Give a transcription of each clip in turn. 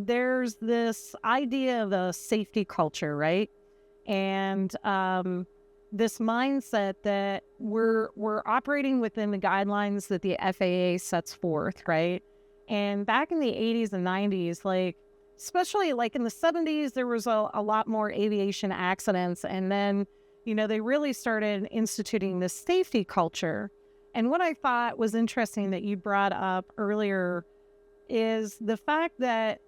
there's this idea of a safety culture, right? And this mindset that we're operating within the guidelines that the FAA sets forth, right? And back in the 80s and 90s, like, especially like in the 70s, there was a lot more aviation accidents. And then, they really started instituting this safety culture. And what I thought was interesting that you brought up earlier is the fact that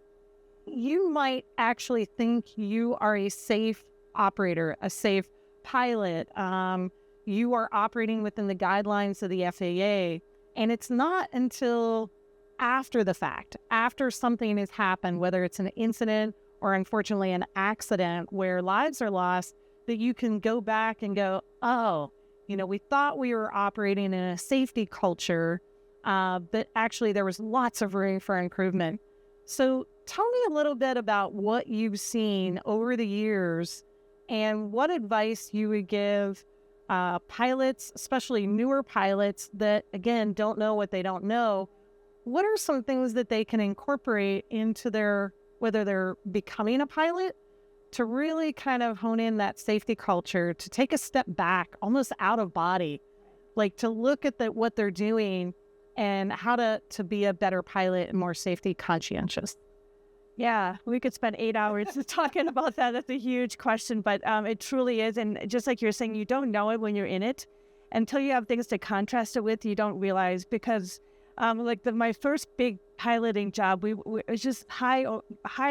you might actually think you are a safe operator, a safe pilot. You are operating within the guidelines of the FAA. And it's not until after the fact, after something has happened, whether it's an incident or unfortunately an accident where lives are lost, that you can go back and go, oh, we thought we were operating in a safety culture, but actually there was lots of room for improvement. So tell me a little bit about what you've seen over the years and what advice you would give pilots, especially newer pilots that, again, don't know what they don't know. What are some things that they can incorporate into whether they're becoming a pilot, to really kind of hone in that safety culture, to take a step back, almost out of body, like to look at what they're doing and how to be a better pilot and more safety conscientious? Yeah, we could spend 8 hours talking about that. That's a huge question, but it truly is. And just like you're saying, you don't know it when you're in it. Until you have things to contrast it with, you don't realize. Because my first big piloting job, it was just high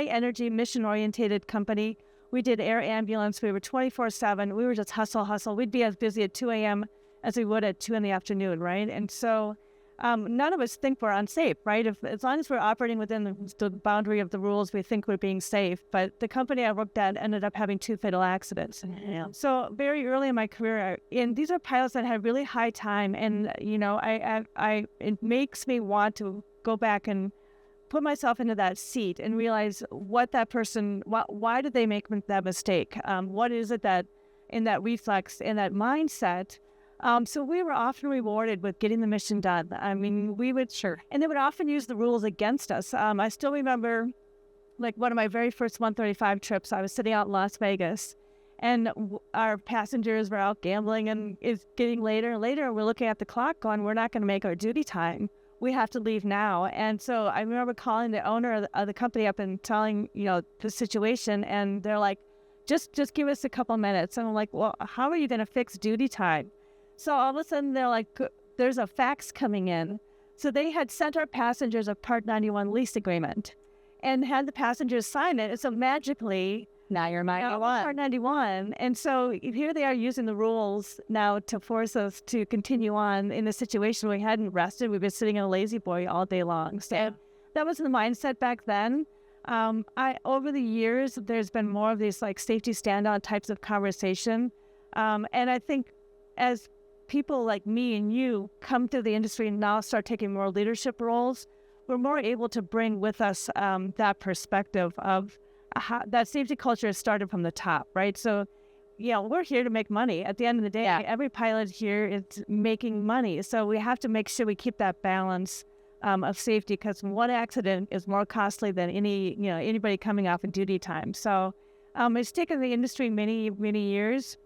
energy, mission oriented company. We did air ambulance. We were 24/7. We were just hustle. We'd be as busy at 2 a.m. as we would at 2 in the afternoon, right? And so none of us think we're unsafe, right? As long as we're operating within the boundary of the rules, we think we're being safe. But the company I worked at ended up having 2 fatal accidents. Yeah. So very early in my career, and these are pilots that had really high time, and it makes me want to go back and put myself into that seat and realize what that person, why did they make that mistake? What is it that in that reflex, in that mindset? So we were often rewarded with getting the mission done. I mean, and they would often use the rules against us. I still remember, like, one of my very first 135 trips, I was sitting out in Las Vegas, and our passengers were out gambling, and it's getting later and later. We're looking at the clock going, we're not going to make our duty time. We have to leave now. And so I remember calling the owner of the company up and telling, the situation, and they're like, just give us a couple minutes. And I'm like, well, how are you going to fix duty time? So all of a sudden, they're like, there's a fax coming in. So they had sent our passengers a Part 91 lease agreement and had the passengers sign it. And so magically, now you're Part 91. And so here they are using the rules now to force us to continue on in a situation we hadn't rested. We've been sitting in a lazy boy all day long. So that was the mindset back then. Over the years, there's been more of these like safety standout types of conversation. And I think as people like me and you come to the industry and now start taking more leadership roles, we're more able to bring with us that perspective of how that safety culture has started from the top, right? So, we're here to make money. At the end of the day, every pilot here is making money. So we have to make sure we keep that balance of safety, because one accident is more costly than anybody coming off of duty time. So it's taken the industry many, many years,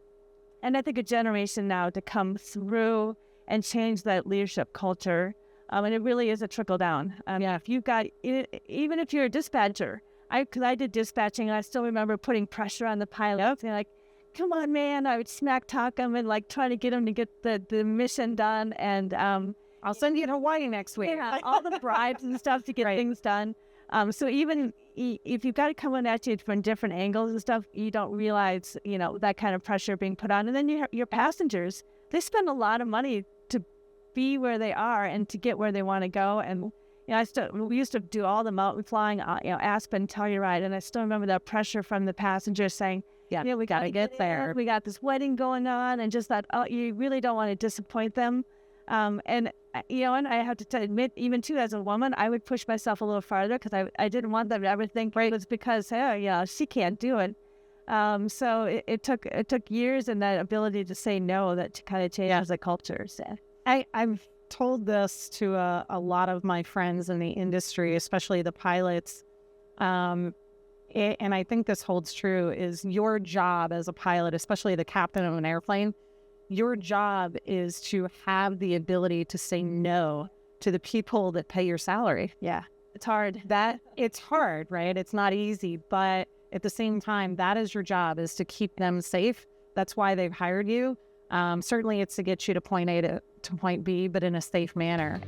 and I think a generation now to come through and change that leadership culture. And it really is a trickle down. If you've got, even if you're a dispatcher, because I did dispatching, and I still remember putting pressure on the pilots. And like, come on, man. I would smack talk them and like try to get them to get the mission done. And I'll send you to Hawaii next week. Yeah, all the bribes and stuff to get things done. So even if you've got it coming at you from different angles and stuff, you don't realize, that kind of pressure being put on. And then your passengers, they spend a lot of money to be where they are and to get where they want to go. And we used to do all the mountain flying, Aspen, Telluride, and I still remember that pressure from the passengers saying, we got to get there. We got this wedding going on, and just that, you really don't want to disappoint them. And I have to admit, even too, as a woman, I would push myself a little farther because I didn't want them to ever think it was because, she can't do it. So it took years and that ability to say no that to kind of change the culture. So. I've told this to a lot of my friends in the industry, especially the pilots. And I think this holds true, is your job as a pilot, especially the captain of an airplane, your job is to have the ability to say no to the people that pay your salary. Yeah, it's hard. It's hard, right? It's not easy, but at the same time, that is your job, is to keep them safe. That's why they've hired you. Certainly it's to get you to point A to point B, but in a safe manner.